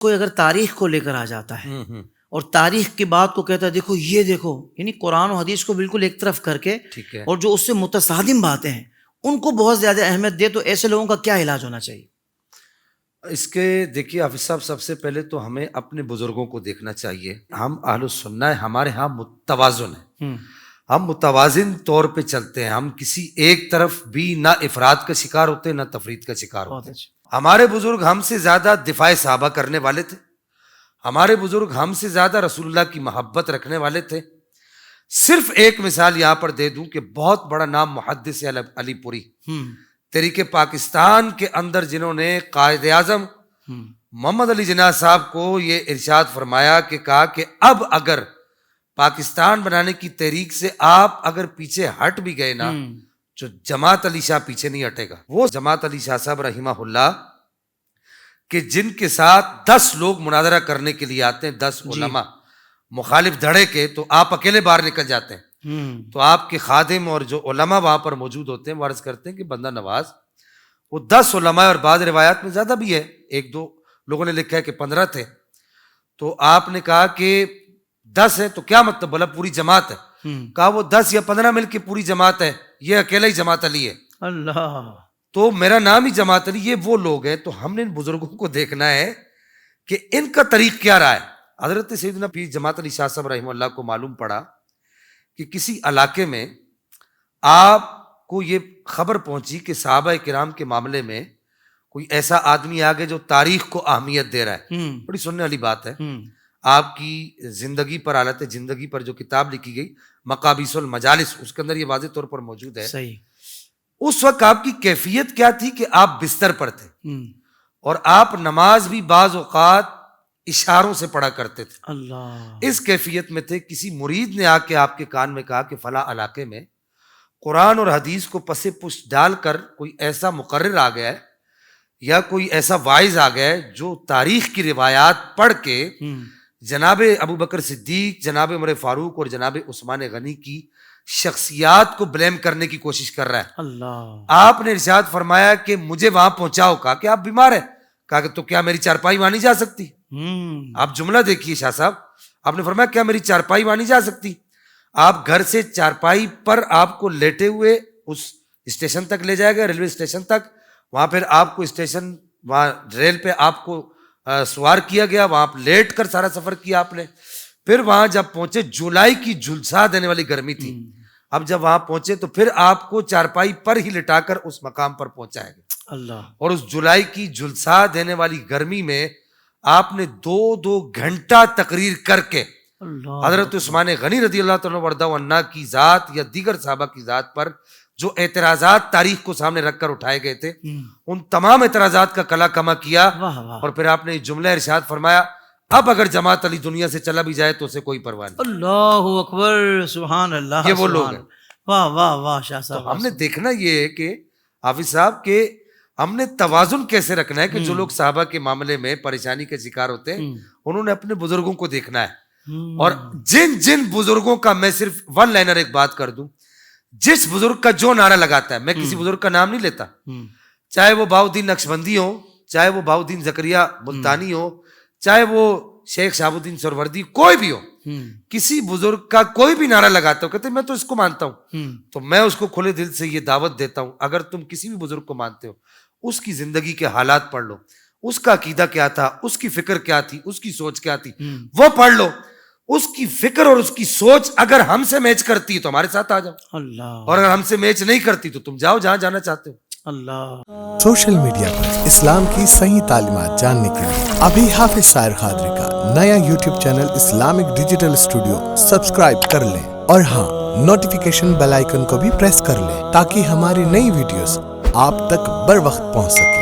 کوئی اگر تاریخ کو لے کر آ جاتا ہے اور تاریخ کی بات کو کہتا ہے دیکھو یہ دیکھو، یعنی قرآن و حدیث کو بالکل ایک طرف کر کے اور جو اس سے متصادم باتیں ہیں ان کو بہت زیادہ اہمیت دے، تو ایسے لوگوں کا کیا علاج ہونا چاہیے؟ اس کے دیکھیے حافظ صاحب، سب سے پہلے تو ہمیں اپنے بزرگوں کو دیکھنا چاہیے. ہم اہل السنہ ہیں، ہمارے ہاں متوازن ہے، ہم متوازن طور پہ چلتے ہیں. ہم کسی ایک طرف بھی نہ افراد کا شکار ہوتے نہ تفرید کا شکار ہوتے. ہمارے بزرگ ہم سے زیادہ دفاع صحابہ کرنے والے تھے، ہمارے بزرگ ہم سے زیادہ رسول اللہ کی محبت رکھنے والے تھے. صرف ایک مثال یہاں پر دے دوں کہ بہت بڑا نام محدث علی پوری تحریک پاکستان کے اندر، جنہوں نے قائد اعظم محمد علی جناح صاحب کو یہ ارشاد فرمایا کہ کہا کہ اب اگر پاکستان بنانے کی تحریک سے آپ اگر پیچھے ہٹ بھی گئے نا، جو جماعت علی شاہ پیچھے نہیں ہٹے گا. وہ جماعت علی شاہ صاحب رحمہ اللہ کہ جن کے ساتھ 10 لوگ مناظرہ کرنے کے لیے آتے ہیں، 10 علماء مخالف دھڑے کے، تو آپ اکیلے باہر نکل جاتے ہیں. تو آپ کے خادم اور جو علماء وہاں پر موجود ہوتے ہیں وہ عرض کرتے ہیں کہ بندہ نواز، وہ 10 علماء اور بعض روایات میں زیادہ بھی ہے، 1-2 لوگوں نے لکھا ہے کہ 15 تھے. تو آپ نے کہا کہ 10 ہے تو کیا مطلب؟ بولا پوری جماعت ہے. کہا وہ 10 یا 15 مل کے پوری جماعت ہے، یہ اکیلا ہی جماعت علی ہے. اللہ، تو میرا نام ہی جماعت علی. یہ وہ لوگ ہیں. تو ہم نے ان بزرگوں کو دیکھنا ہے کہ ان کا طریق کیا رہا ہے. حضرت سیدنا پیر جماعت علی شاہ صاحب رحمہ اللہ کو معلوم پڑا کہ کسی علاقے میں آپ کو یہ خبر پہنچی کہ صحابہ کرام کے معاملے میں کوئی ایسا آدمی آگے جو تاریخ کو اہمیت دے رہا ہے. بڑی سننے والی بات ہے. آپ کی زندگی پر، حالت زندگی پر جو کتاب لکھی گئی مقابیس المجالس، اس کے اندر یہ واضح طور پر موجود ہے. صحیح. اس وقت آپ کی کیفیت کیا تھی کہ آپ بستر پر تھے اور آپ نماز بھی بعض اوقات اشاروں سے پڑھا کرتے تھے. اللہ، اس کیفیت میں تھے. کسی مرید نے آ کے آپ کے کان میں کہا کہ فلاں علاقے میں قرآن اور حدیث کو پس پشت ڈال کر کوئی ایسا مقرر آ گیا ہے یا کوئی ایسا واعظ آ گیا ہے جو تاریخ کی روایات پڑھ کے جناب ابو بکر صدیق، جناب عمر فاروق اور جناب عثمان غنی کی شخصیات کو بلیم کرنے کی کوشش کر رہا ہے. اللہ، آپ نے ارشاد فرمایا کہ مجھے وہاں پہنچاؤ. کہا کہ آپ بیمار ہیں. کہا کہ تو کیا میری چارپائی وہاں نہیں جا سکتی؟ آپ جملہ دیکھیے شاہ صاحب. آپ نے فرمایا کیا میری چارپائی وہاں نہیں جا سکتی؟ آپ گھر سے چارپائی پر آپ کو لیٹے ہوئے اس اسٹیشن تک لے جائے گا، ریلوے اسٹیشن تک. وہاں پھر آپ کو اسٹیشن، وہاں ریل پہ آپ کو سوار کیا گیا، وہاں آپ لیٹ کر سارا سفر کیا آپ نے. پھر وہاں جب پہنچے، جولائی کی جھلسا دینے والی گرمی تھی. اب جب وہاں پہنچے تو پھر آپ کو چارپائی پر ہی لٹا کر اس مقام پر پہنچائے گا. اللہ. اور اس جولائی کی جھلسا دینے والی گرمی میں آپ نے 2 گھنٹہ تقریر کر کے حضرت عثمان غنی رضی اللہ تعالیٰ وردہ عنہ کی ذات یا دیگر صحابہ کی ذات پر جو اعتراضات تاریخ کو سامنے رکھ کر اٹھائے گئے تھے، ان تمام اعتراضات کا کلا کما کیا. اور پھر آپ نے جملہ ارشاد فرمایا اب اگر جماعت علی دنیا سے چلا بھی جائے تو اسے کوئی پرواہ نہیں. اللہ اکبر، سبحان اللہ. یہ وہ لوگ ہیں. واہ واہ واہ شاہ صاحب. تو ہم نے دیکھنا یہ ہے کہ حافظ صاحب کہ ہم نے توازن کیسے رکھنا ہے کہ جو لوگ صحابہ کے معاملے میں پریشانی کے شکار ہوتے ہیں انہوں نے اپنے بزرگوں کو دیکھنا ہے. اور جن بزرگوں کا، میں صرف ون لائنر ایک بات کر دوں، جس بزرگ کا جو نعرہ لگاتا ہے، میں کسی بزرگ کا نام نہیں لیتا، چاہے وہ بہاؤالدین نقشبندی ہو، چاہے وہ بہاؤالدین زکریا ملتانی ہو، چاہے وہ شیخ شہاب الدین سہروردی، کوئی بھی ہو، کسی بزرگ کا کوئی بھی نعرہ لگاتا ہو، کہتے ہیں میں تو اس کو مانتا ہوں، تو میں اس کو کھلے دل سے یہ دعوت دیتا ہوں، اگر تم کسی بھی بزرگ کو مانتے ہو اس کی زندگی کے حالات پڑھ لو، اس کا عقیدہ کیا تھا، اس کی فکر کیا تھی، اس کی سوچ کیا تھی، وہ پڑھ لو. اس کی فکر اور اس کی سوچ اگر ہم سے میچ کرتی ہے تو ہمارے ساتھ آ جاؤ. اللہ. اور اگر ہم سے میچ نہیں کرتی تو تم جاؤ جہاں جانا چاہتے ہو. اللہ. سوشل میڈیا پر اسلام کی صحیح تعلیمات جاننے کے لیے ابھی حافظ سائر قادری کا نیا YouTube channel Islamic digital studio subscribe کر لیں، اور ہاں، نوٹیفیکیشن بیل آئیکن کو بھی پریس کر لیں تاکہ ہماری نئی ویڈیوز آپ تک بر وقت پہنچ سکیں.